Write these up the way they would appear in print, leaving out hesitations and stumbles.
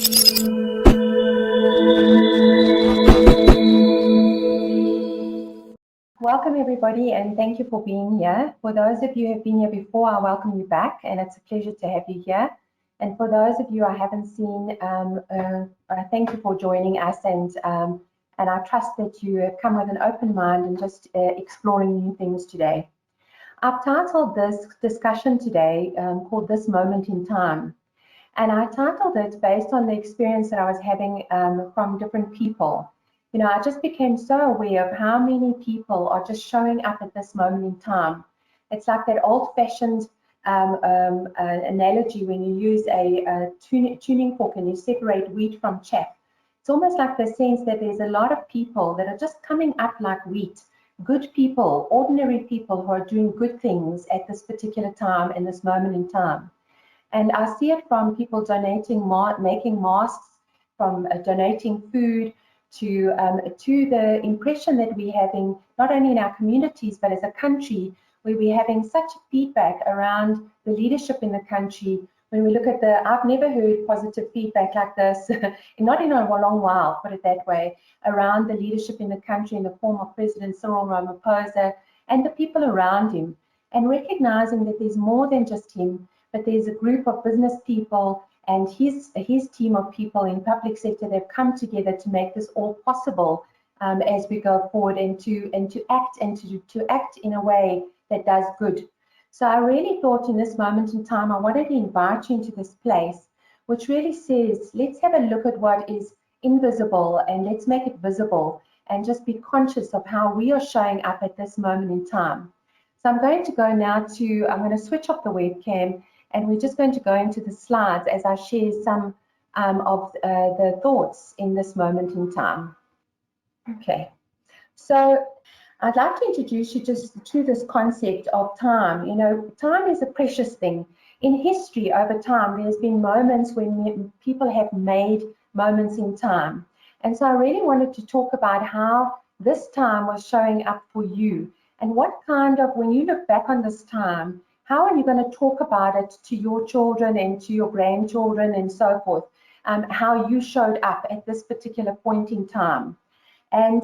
Welcome everybody, and thank you for being here. For those of you who have been here before, I welcome you back, and it's a pleasure to have you here. And for those of you I haven't seen, thank you for joining us, and I trust that you have come with an open mind and just exploring new things today. I've titled this discussion today called This Moment in Time. And I titled it based on the experience that I was having from different people. You know, I just became so aware of how many people are just showing up at this moment in time. It's like that old-fashioned analogy when you use a tuning fork and you separate wheat from chaff. It's almost like the sense that there's a lot of people that are just coming up like wheat, good people, ordinary people who are doing good things at this particular time, in this moment in time. And I see it from people donating, making masks, from donating food, to the impression that we're having, not only in our communities, but as a country, where we're having such feedback around the leadership in the country. When we look at I've never heard positive feedback like this, not in a long while, put it that way, around the leadership in the country in the form of President Cyril Ramaphosa and the people around him, and recognizing that there's more than just him, but there's a group of business people and his team of people in public sector that have come together to make this all possible as we go forward, and to act in a way that does good. So I really thought in this moment in time, I wanted to invite you into this place, which really says, let's have a look at what is invisible and let's make it visible, and just be conscious of how we are showing up at this moment in time. So I'm going to go now I'm going to switch off the webcam, and we're just going to go into the slides as I share some of the thoughts in this moment in time. Okay, so I'd like to introduce you just to this concept of time. You know, time is a precious thing. In history, over time, there's been moments when people have made moments in time. And so I really wanted to talk about how this time was showing up for you, and what kind of, when you look back on this time, how are you going to talk about it to your children and to your grandchildren and so forth, how you showed up at this particular point in time. And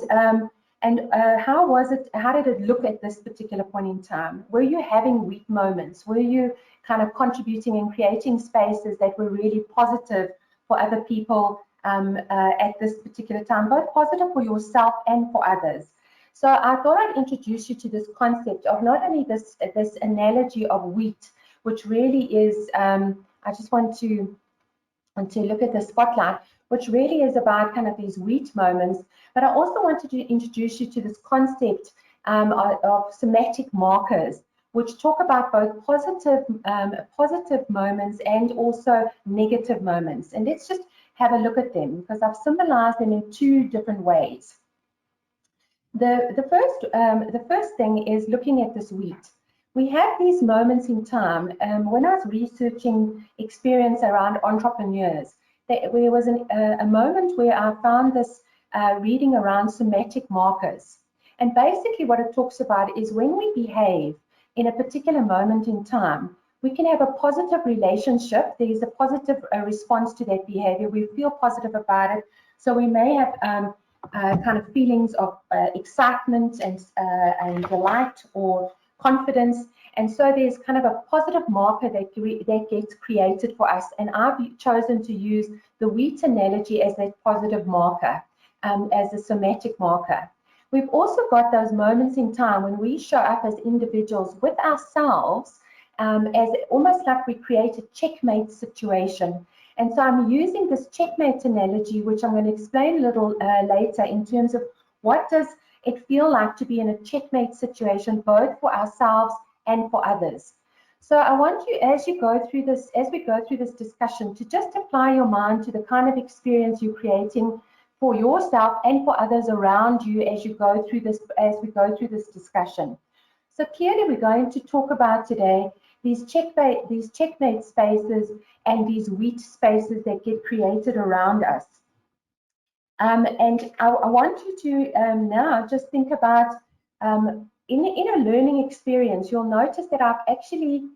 how was it, how did it look at this particular point in time? Were you having weak moments? Were you kind of contributing and creating spaces that were really positive for other people at this particular time, both positive for yourself and for others? So I thought I'd introduce you to this concept of not only this analogy of wheat, which really is, I just want to look at the spotlight, which really is about kind of these wheat moments. But I also wanted to introduce you to this concept of somatic markers, which talk about both positive moments and also negative moments. And let's just have a look at them, because I've symbolized them in two different ways. The first thing is looking at this wheat. We have these moments in time. When I was researching experience around entrepreneurs, there was a moment where I found this reading around somatic markers. And basically what it talks about is when we behave in a particular moment in time, we can have a positive relationship. There is a positive response to that behavior. We feel positive about it. So we may have kind of feelings of excitement and delight or confidence, and so there's kind of a positive marker that gets created for us, and I've chosen to use the wheat analogy as that positive marker, as a somatic marker. We've also got those moments in time when we show up as individuals with ourselves, as almost like we create a checkmate situation. And so I'm using this checkmate analogy, which I'm going to explain a little later, in terms of what does it feel like to be in a checkmate situation, both for ourselves and for others. So I want you, as we go through this discussion, to just apply your mind to the kind of experience you're creating for yourself and for others around you as we go through this discussion. So clearly, we're going to talk about today these checkmate spaces and these wheat spaces that get created around us. And I want you to now just think about, in a learning experience, you'll notice that I've actually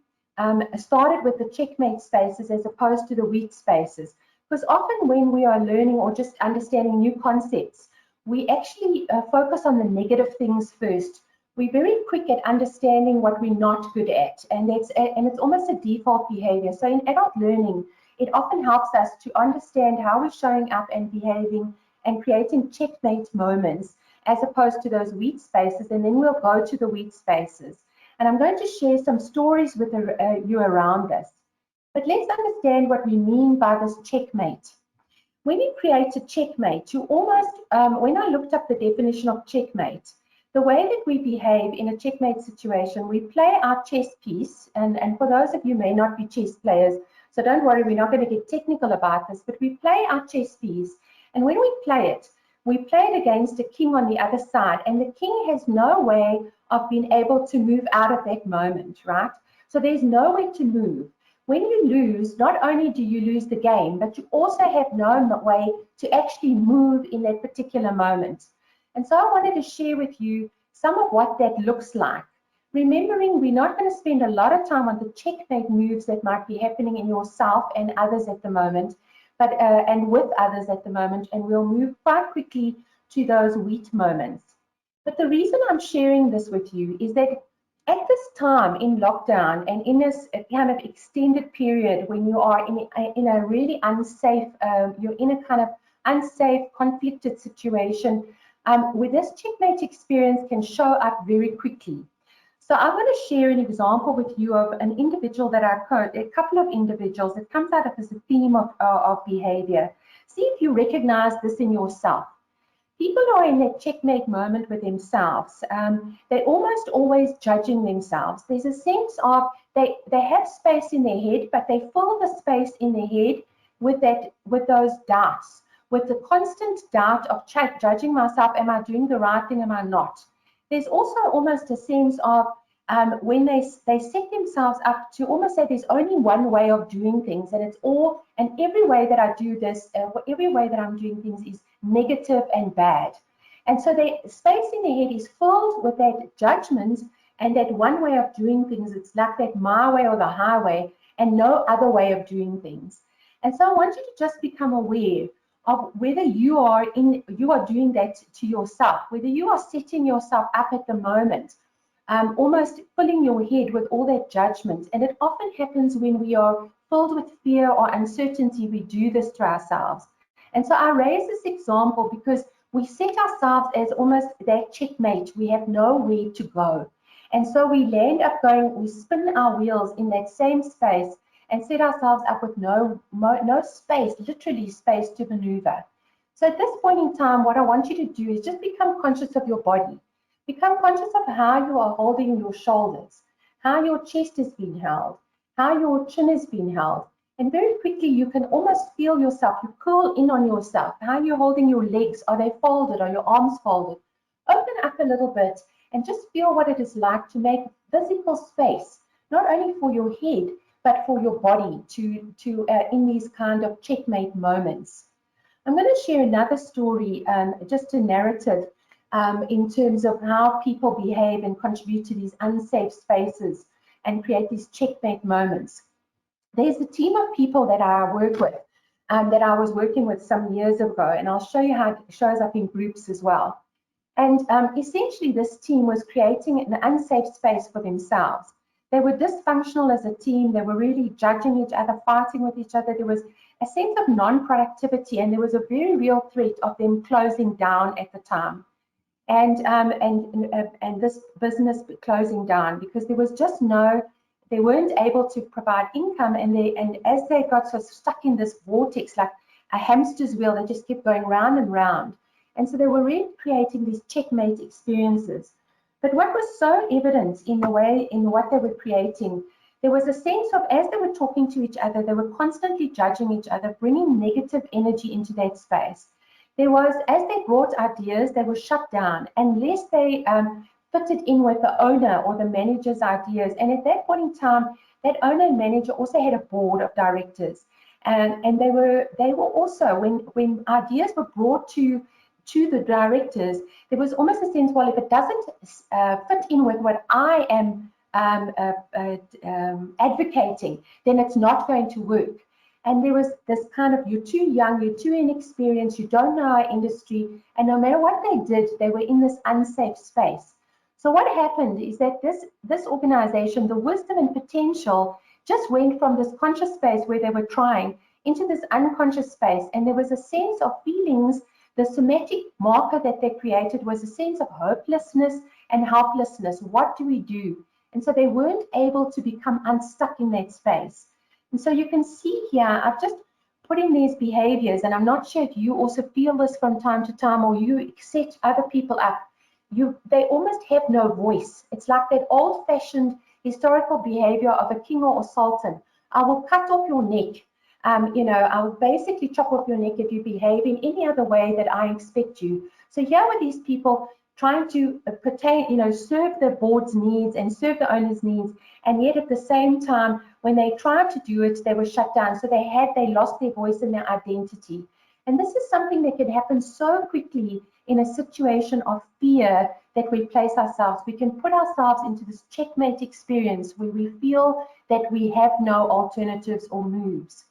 started with the checkmate spaces as opposed to the wheat spaces, Because often when we are learning or just understanding new concepts, we actually focus on the negative things first. We're very quick at understanding what we're not good at, and it's almost a default behavior. So in adult learning, it often helps us to understand how we're showing up and behaving and creating checkmate moments as opposed to those weak spaces, and then we'll go to the weak spaces. And I'm going to share some stories with you around this. But let's understand what we mean by this checkmate. When you create a checkmate, you almost, when I looked up the definition of checkmate, the way that we behave in a checkmate situation, we play our chess piece, and for those of you who may not be chess players, so don't worry, we're not going to get technical about this, but we play our chess piece, and when we play it against a king on the other side, and the king has no way of being able to move out of that moment, right? So there's no way to move. When you lose, not only do you lose the game, but you also have no way to actually move in that particular moment. And so I wanted to share with you some of what that looks like. Remembering we're not going to spend a lot of time on the checkmate moves that might be happening in yourself and others at the moment, but and with others at the moment, and we'll move quite quickly to those wheat moments. But the reason I'm sharing this with you is that at this time in lockdown and in this kind of extended period when you are in a really unsafe, you're in a kind of unsafe, conflicted situation, where this checkmate experience can show up very quickly. So I'm going to share an example with you of an individual that a couple of individuals that comes out of this theme of behavior. See if you recognize this in yourself. People are in that checkmate moment with themselves. They're almost always judging themselves. There's a sense of they have space in their head, but they fill the space in their head with those doubts, with the constant doubt of judging myself. Am I doing the right thing? Am I not? There's also almost a sense of when they set themselves up to almost say there's only one way of doing things, and every way that I do this, every way that I'm doing things is negative and bad. And so the space in their head is filled with that judgment and that one way of doing things. It's like that my way or the highway and no other way of doing things. And so I want you to just become aware of whether you are doing that to yourself, whether you are setting yourself up at the moment, almost filling your head with all that judgment. And it often happens when we are filled with fear or uncertainty, we do this to ourselves. And so I raise this example because we set ourselves as almost that checkmate. We have nowhere to go. And so we land up we spin our wheels in that same space and set ourselves up with no space, literally space to maneuver. So at this point in time, what I want you to do is just become conscious of your body. Become conscious of how you are holding your shoulders, how your chest is being held, how your chin is being held. And very quickly, you can almost feel yourself, you curl in on yourself, how you're holding your legs. Are they folded? Are your arms folded? Open up a little bit and just feel what it is like to make physical space, not only for your head, but for your body in these kind of checkmate moments. I'm going to share another story, just a narrative in terms of how people behave and contribute to these unsafe spaces and create these checkmate moments. There's a team of people that I work with, that I was working with some years ago, and I'll show you how it shows up in groups as well. And essentially, this team was creating an unsafe space for themselves. They were dysfunctional as a team. They were really judging each other, fighting with each other. There was a sense of non-productivity, and there was a very real threat of them closing down at the time. And this business closing down because there was just they weren't able to provide income, and as they got so stuck in this vortex, like a hamster's wheel, they just kept going round and round. And so they were really creating these checkmate experiences. But what was so evident in what they were creating, there was a sense of, as they were talking to each other, they were constantly judging each other, bringing negative energy into that space. There was, as they brought ideas, they were shut down unless they fitted in with the owner or the manager's ideas. And at that point in time, that owner and manager also had a board of directors. And they were also, when ideas were brought to the directors, there was almost a sense, well, if it doesn't fit in with what I am advocating, then it's not going to work. And there was this kind of, you're too young, you're too inexperienced, you don't know our industry, and no matter what they did, they were in this unsafe space. So what happened is that this organization, the wisdom and potential, just went from this conscious space where they were trying into this unconscious space, and there was a sense of feelings. The somatic marker that they created was a sense of hopelessness and helplessness. What do we do? And so they weren't able to become unstuck in that space. And so you can see here, I've just put in these behaviors, and I'm not sure if you also feel this from time to time, or you set other people up. They almost have no voice. It's like that old-fashioned historical behavior of a king or a sultan. I will cut off your neck. I will basically chop off your neck if you behave in any other way that I expect you. So here were these people trying to serve the board's needs and serve the owner's needs, and yet at the same time, when they tried to do it, they were shut down. So they lost their voice and their identity. And this is something that can happen so quickly in a situation of fear that we place ourselves. We can put ourselves into this checkmate experience where we feel that we have no alternatives or moves.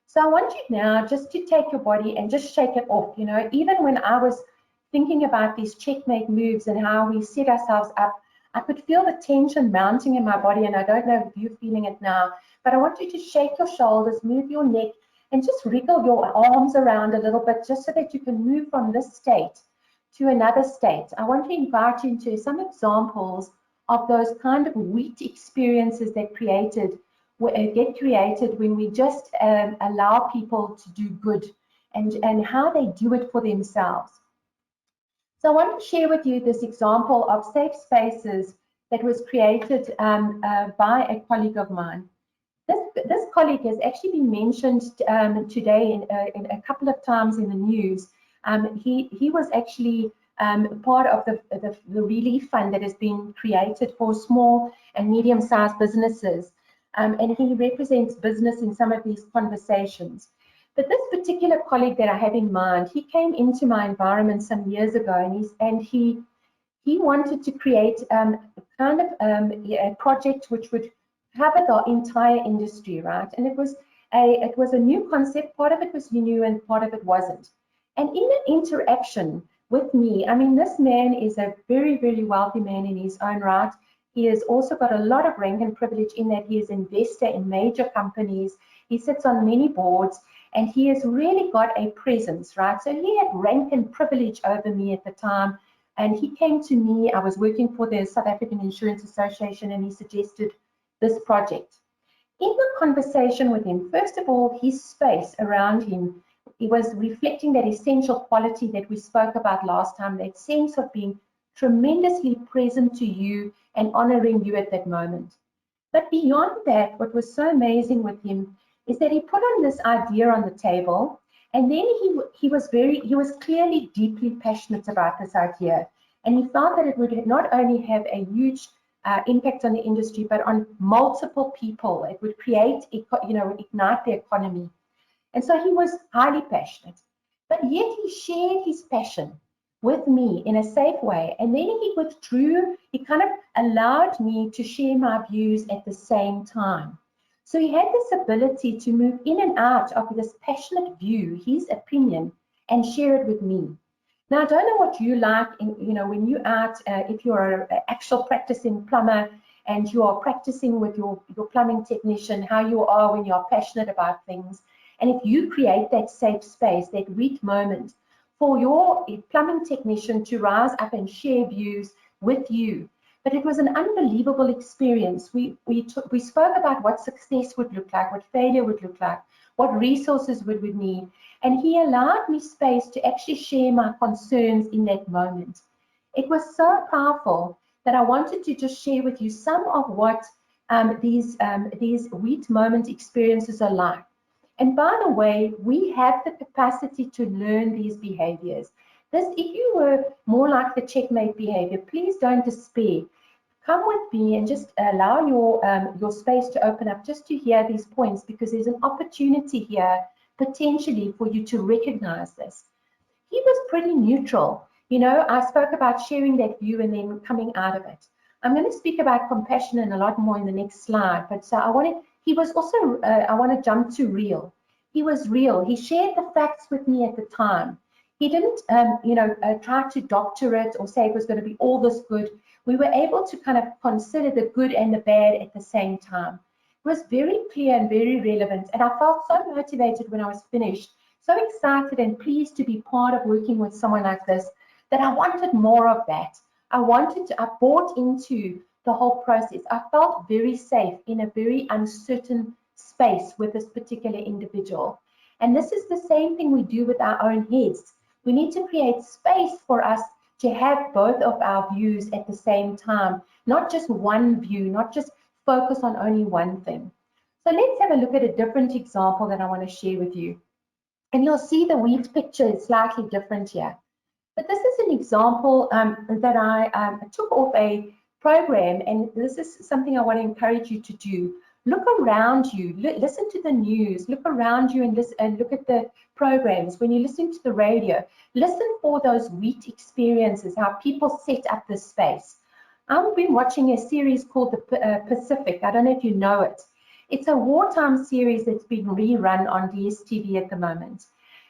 So I want you now just to take your body and just shake it off. Even when I was thinking about these checkmate moves and how we set ourselves up, I could feel the tension mounting in my body, and I don't know if you're feeling it now, but I want you to shake your shoulders, move your neck, and just wriggle your arms around a little bit, just so that you can move from this state to another state. I want to invite you into some examples of those kind of wheat experiences that get created when we just allow people to do good, and how they do it for themselves. So I want to share with you this example of safe spaces that was created by a colleague of mine. This colleague has actually been mentioned today in a couple of times in the news. He was actually part of the relief fund that has been created for small and medium-sized businesses, and he represents business in some of these conversations. But this particular colleague that I have in mind, he came into my environment some years ago, and he wanted to create a project which would cover the entire industry, right? And it was a new concept. Part of it was new and part of it wasn't. And in an interaction with me, I mean, this man is a very, very wealthy man in his own right. He has also got a lot of rank and privilege in that he is an investor in major companies. He sits on many boards, and he has really got a presence, right? So he had rank and privilege over me at the time, and he came to me. I was working for the South African Insurance Association, and he suggested this project. In the conversation with him, first of all, his space around him, he was reflecting that essential quality that we spoke about last time, that sense of being tremendously present to you and honoring you at that moment. But beyond that, what was so amazing with him is that he put on this idea on the table, and then he was clearly deeply passionate about this idea, and he felt that it would not only have a huge impact on the industry, but on multiple people. It would create, ignite the economy. And so he was highly passionate, but yet he shared his passion with me in a safe way. And then he withdrew, he kind of allowed me to share my views at the same time. So he had this ability to move in and out of this passionate view, his opinion, and share it with me. Now, I don't know what you like, when you're out, if you're an actual practicing plumber and you are practicing with your plumbing technician, how you are when you're passionate about things. And if you create that safe space, that wheat moment for your plumbing technician to rise up and share views with you. But it was an unbelievable experience. We spoke about what success would look like, what failure would look like, what resources would we need. And he allowed me space to actually share my concerns in that moment. It was so powerful that I wanted to just share with you some of what these wheat moment experiences are like. And by the way, we have the capacity to learn these behaviors. If you were more like the checkmate behavior, please don't despair. Come with me and just allow your space to open up just to hear these points, because there's an opportunity here potentially for you to recognize this. He was pretty neutral. I spoke about sharing that view and then coming out of it. I'm going to speak about compassion and a lot more in the next slide, but so he was also, I want to jump to real. He was real. He shared the facts with me at the time. He didn't, try to doctor it or say it was going to be all this good. We were able to kind of consider the good and the bad at the same time. It was very clear and very relevant. And I felt so motivated when I was finished, so excited and pleased to be part of working with someone like this, that I wanted more of that. I bought into the whole process. I felt very safe in a very uncertain space with this particular individual. And this is the same thing we do with our own heads. We need to create space for us to have both of our views at the same time, not just one view, not just focus on only one thing. So let's have a look at a different example that I want to share with you. And you'll see the wheat picture is slightly different here. But this is an example that I took off a program, and this is something I want to encourage you to do. Look around you, listen to the news, look around you and look at the programs. When you listen to the radio, listen for those wheat experiences, how people set up this space. I've been watching a series called The Pacific. I don't know if you know it. It's a wartime series that's being rerun on DSTV at the moment.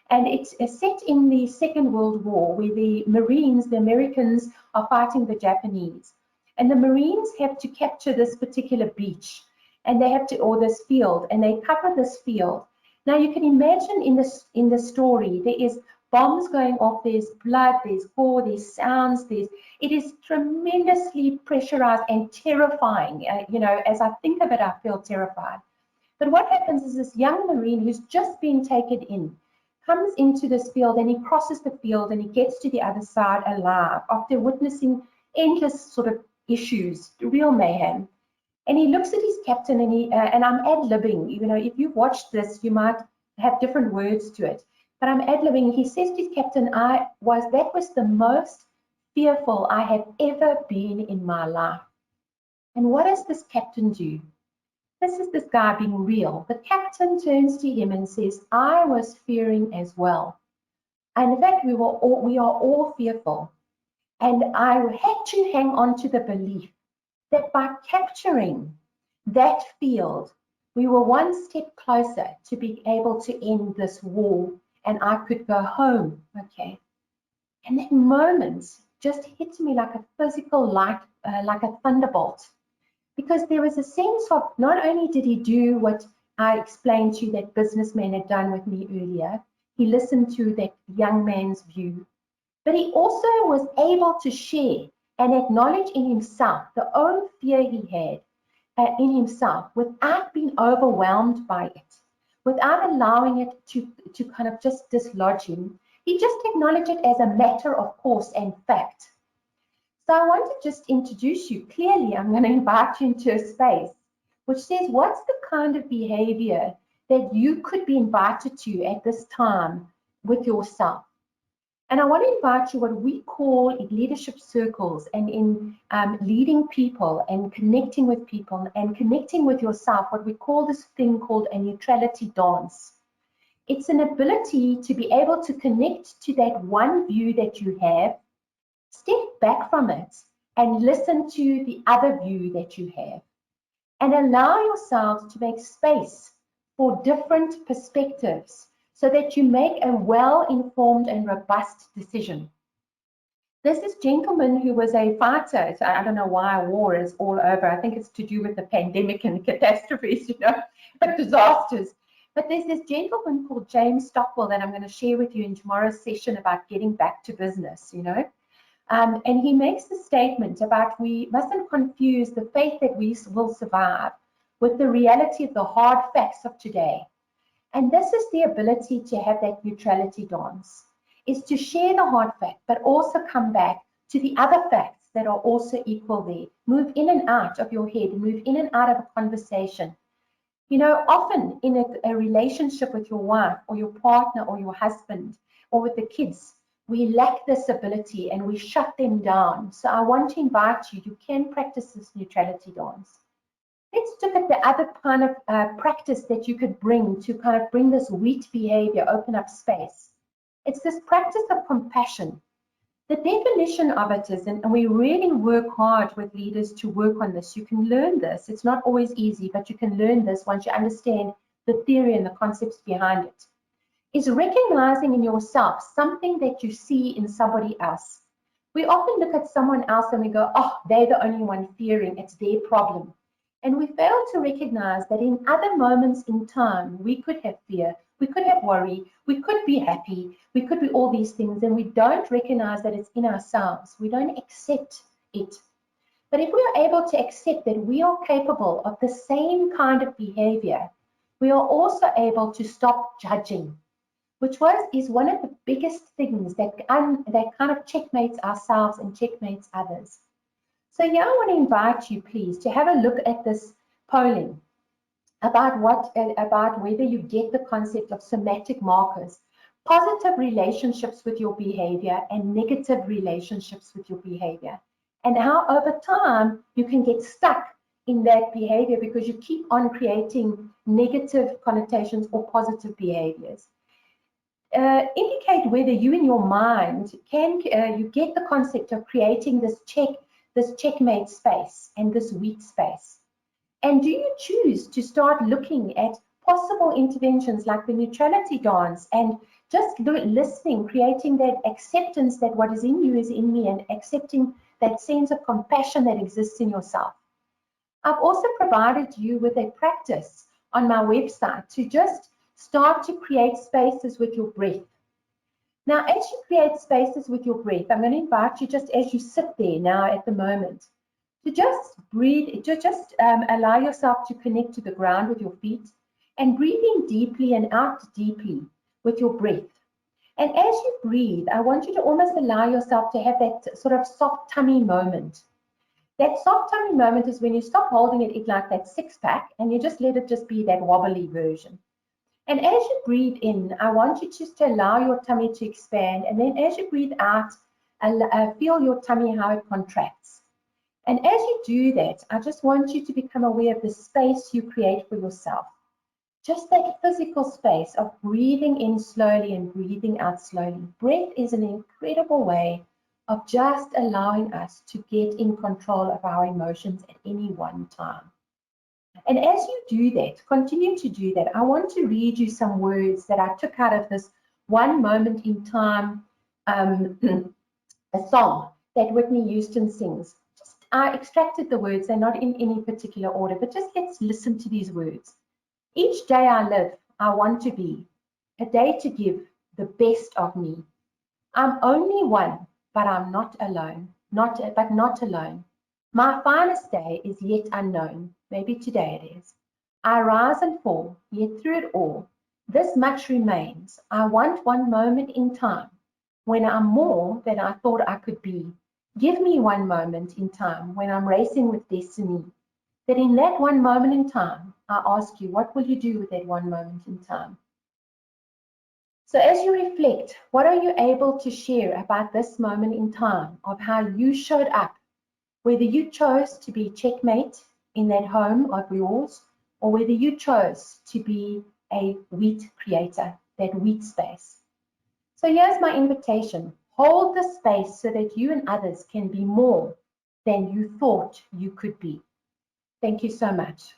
And it's set in the Second World War, where the Marines, the Americans, are fighting the Japanese. And the Marines have to capture this particular beach, and they have to, or this field, and they cover this field. Now you can imagine in the story, there is bombs going off, there's blood, there's gore, there's sounds, it is tremendously pressurized and terrifying. As I think of it, I feel terrified. But what happens is this young Marine who's just been taken in comes into this field, and he crosses the field and he gets to the other side alive after witnessing endless sort of issues, real mayhem. And he looks at his captain, and I'm ad-libbing. If you've watched this, you might have different words to it. But I'm ad-libbing. He says to his captain, that was the most fearful I have ever been in my life. And what does this captain do? This is this guy being real. The captain turns to him and says, I was fearing as well. And in fact, we are all fearful. And I had to hang on to the belief that by capturing that field, we were one step closer to being able to end this war, and I could go home, okay? And that moment just hit me like a physical light, like a thunderbolt. Because there was a sense of, not only did he do what I explained to you that businessman had done with me earlier, he listened to that young man's view, but he also was able to share and acknowledge in himself the own fear he had in himself without being overwhelmed by it, without allowing it to kind of just dislodge him. He just acknowledged it as a matter of course and fact. So I want to just introduce you. Clearly, I'm going to invite you into a space which says, what's the kind of behavior that you could be invited to at this time with yourself? And I want to invite you what we call in leadership circles and in leading people and connecting with people and connecting with yourself, what we call this thing called a neutrality dance. It's an ability to be able to connect to that one view that you have, step back from it and listen to the other view that you have, and allow yourselves to make space for different perspectives so that you make a well-informed and robust decision. There's this gentleman who was a fighter. So I don't know why war is all over. I think it's to do with the pandemic and catastrophes, disasters. But there's this gentleman called James Stockwell that I'm going to share with you in tomorrow's session about getting back to business, And he makes the statement about we mustn't confuse the faith that we will survive with the reality of the hard facts of today. And this is the ability to have that neutrality dance, is to share the hard fact, but also come back to the other facts that are also equal there. Move in and out of your head, move in and out of a conversation. Often in a relationship with your wife or your partner or your husband or with the kids, we lack this ability and we shut them down. So I want to invite you, you can practice this neutrality dance. Let's look at the other kind of practice that you could bring to kind of bring this wheat behavior, open up space. It's this practice of compassion. The definition of it is, and we really work hard with leaders to work on this. You can learn this. It's not always easy, but you can learn this once you understand the theory and the concepts behind it, is recognizing in yourself something that you see in somebody else. We often look at someone else and we go, oh, they're the only one fearing, it's their problem. And we fail to recognize that in other moments in time, we could have fear, we could have worry, we could be happy, we could be all these things, and we don't recognize that it's in ourselves. We don't accept it. But if we are able to accept that we are capable of the same kind of behavior, we are also able to stop judging, which is one of the biggest things that kind of checkmates ourselves and checkmates others. So yeah, I want to invite you, please, to have a look at this polling about whether you get the concept of somatic markers, positive relationships with your behavior and negative relationships with your behavior, and how over time you can get stuck in that behavior because you keep on creating negative connotations or positive behaviors. Indicate whether you in your mind can you get the concept of creating this checkmate space and this wheat space. And do you choose to start looking at possible interventions like the neutrality dance and just listening, creating that acceptance that what is in you is in me, and accepting that sense of compassion that exists in yourself? I've also provided you with a practice on my website to just start to create spaces with your breath. Now, as you create spaces with your breath, I'm going to invite you, just as you sit there now at the moment, to just breathe, to just allow yourself to connect to the ground with your feet and breathe in deeply and out deeply with your breath. And as you breathe, I want you to almost allow yourself to have that sort of soft tummy moment. That soft tummy moment is when you stop holding it like that six-pack and you just let it just be that wobbly version. And as you breathe in, I want you just to allow your tummy to expand. And then as you breathe out, feel your tummy, how it contracts. And as you do that, I just want you to become aware of the space you create for yourself. Just that physical space of breathing in slowly and breathing out slowly. Breath is an incredible way of just allowing us to get in control of our emotions at any one time. And as you do that, continue to do that, I want to read you some words that I took out of this One Moment in Time, a song that Whitney Houston sings. I extracted the words, they're not in any particular order, but just let's listen to these words. Each day I live, I want to be a day to give the best of me. I'm only one, but I'm not alone, not alone. My finest day is yet unknown. Maybe today it is. I rise and fall, yet through it all, this much remains. I want one moment in time when I'm more than I thought I could be. Give me one moment in time when I'm racing with destiny. That in that one moment in time, I ask you, what will you do with that one moment in time? So as you reflect, what are you able to share about this moment in time of how you showed up? Whether you chose to be checkmate in that home of yours, or whether you chose to be a wheat creator, that wheat space. So here's my invitation. Hold the space so that you and others can be more than you thought you could be. Thank you so much.